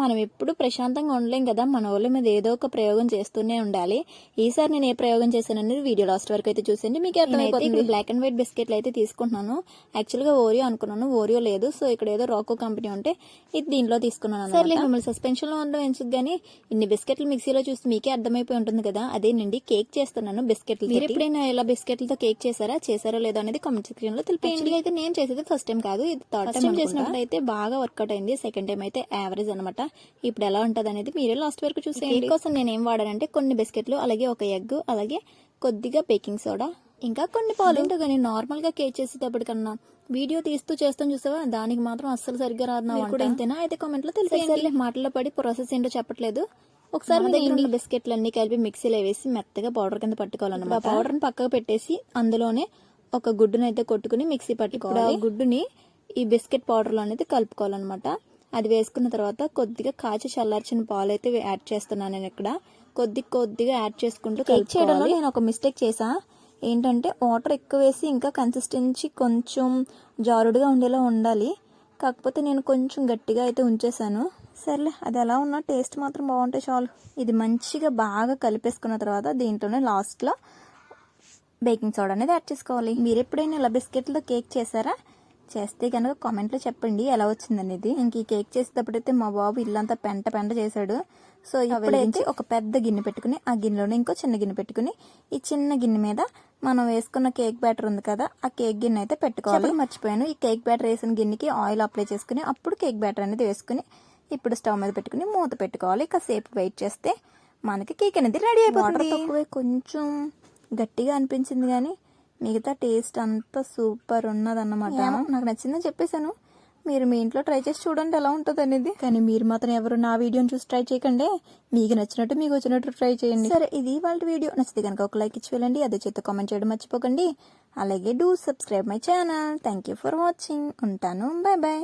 మనం ఎప్పుడు ప్రశాంతంగా ఉండలేం కదా, మన వాళ్ళ మీద ఏదో ఒక ప్రయోగం చేస్తూనే ఉండాలి. ఈసారి నేను ఏ ప్రయోగం చేశాననేది వీడియో లాస్ట్ వరకు అయితే చూసండి, మీకు అర్థమైపోతుంది. ఇక్కడ బ్లాక్ అండ్ వైట్ బిస్కెట్లు అయితే తీసుకుంటున్నాను. యాక్చువల్గా ఓరియో అనుకున్నాను, ఓరియో లేదు. సో ఇక్కడ ఏదో రాకో కంపెనీ ఉంటే ఇది దీంట్లో తీసుకున్నాను. సరే మిమ్మల్ని సస్పెన్షన్ లో ఉండడం ఎందుకు గానీ ఇన్ని బిస్కెట్లు మిక్సీలో చూసి మీకే అర్థమైపోయి ఉంటుంది కదా. అదేనండి కేక్ చేస్తున్నాను బిస్కెట్లు. మీరు ఎప్పుడైనా ఇలా బిస్కెట్లతో కేక్ చేశారో లేదో అనేది కామెంట్ సెక్షన్ లో తెలిపేయండి. అయితే నేను చేసేది ఫస్ట్ టైం కాదు, ఇది థర్డ్ టైం చేసినప్పుడు అయితే బాగా వర్కౌట్ అయింది. సెకండ్ టైం అయితే యావరేజ్ అనమాట. ఇప్పుడు ఎలా ఉంటది అనేది మీరే లాస్ట్ వరకు చూసేయండి. కేక్ కోసం నేను ఏం వాడానంటే కొన్ని బిస్కెట్లు, అలాగే ఒక ఎగ్, అలాగే కొద్దిగా బేకింగ్ సోడా, ఇంకా కొన్ని పాలు. కానీ నార్మల్ గా కేక్ చేసేటప్పటికన్నా వీడియో తీస్తూ చేస్తాం చూసావా, దానికి మాత్రం అస్సలు సరిగ్గా రాదు కూడా. ఇంతేనా అయితే కామెంట్ లో తెలిసేయండి. మాటల్లో పడి ప్రాసెస్ ఏంటో చెప్పట్లేదు. ఒకసారి బిస్కెట్లు అన్ని కలిపి మిక్సీలో వేసి మెత్తగా పౌడర్ కింద పట్టుకోవాలన్నమాట. పౌడర్ ని పక్కకు పెట్టేసి అందులోనే ఒక గుడ్డుని అయితే కొట్టుకుని మిక్సీ పట్టుకోవాలి. ఆ గుడ్డుని ఈ బిస్కెట్ పౌడర్ లో అనేది కలుపుకోవాలన్నమాట. అది వేసుకున్న తర్వాత కొద్దిగా కాచి చల్లార్చిన పాలు అయితే యాడ్ చేస్తున్నాను. నేను ఇక్కడ కొద్దిగా యాడ్ చేసుకుంటూ కేక్ చేయడంలో నేను ఒక మిస్టేక్ చేసా. ఏంటంటే వాటర్ ఎక్కువ వేసి ఇంకా కన్సిస్టెన్సీ కొంచెం జారుడుగా ఉండేలా ఉండాలి. కాకపోతే నేను కొంచెం గట్టిగా అయితే ఉంచేసాను. సర్లే, అది ఎలా ఉన్నా టేస్ట్ మాత్రం బాగుంటే చాలు. ఇది మంచిగా బాగా కలిపేసుకున్న తర్వాత దీంట్లోనే లాస్ట్ లో బేకింగ్ సోడా అనేది యాడ్ చేసుకోవాలి. మీరు ఎప్పుడైనా ఇలా బిస్కెట్లతో కేక్ చేశారా? చేస్తే కనుక కామెంట్ లో చెప్పండి ఎలా వచ్చింది అనేది. ఇంక ఈ కేక్ చేసేటప్పుడైతే మా బాబు ఇల్లంతా పెంట చేశాడు. సో ఇప్పుడైతే ఒక పెద్ద గిన్నె పెట్టుకుని ఆ గిన్నెలోనే ఇంకో చిన్న గిన్నె పెట్టుకుని ఈ చిన్న గిన్నె మీద మనం వేసుకున్న కేక్ బ్యాటర్ ఉంది కదా, ఆ కేక్ గిన్నె అయితే పెట్టుకోవాలి. మర్చిపోయాను, ఈ కేక్ బ్యాటర్ వేసిన గిన్నెకి ఆయిల్ అప్లై చేసుకుని అప్పుడు కేక్ బ్యాటర్ అనేది వేసుకుని ఇప్పుడు స్టవ్ మీద పెట్టుకుని మూత పెట్టుకోవాలి. కాసేపు వెయిట్ చేస్తే మనకి కేక్ అనేది రెడీ అయిపోతుంది. తక్కువే కొంచెం గట్టిగా అనిపించింది కానీ మిగతా టేస్ట్ అంతా సూపర్ ఉన్నదన్నమాట. నాకు నచ్చిందని చెప్పేశాను. మీరు మీ ఇంట్లో ట్రై చేసి చూడండి ఎలా ఉంటుంది అనేది. కానీ మీరు మాత్రం ఎవరు నా వీడియోని చూసి ట్రై చేయకండి. మీకు నచ్చినట్టు మీకు వచ్చినట్టు ట్రై చేయండి. సరే, ఇది వాళ్ళ వీడియో. నచ్చితే కనుక ఒక లైక్ ఇచ్చి వెళ్ళండి. అదే చేత కామెంట్ చేయడం మర్చిపోకండి. అలాగే do subscribe my channel. Thank you for watching. ఉంటాను, బాయ్ బాయ్.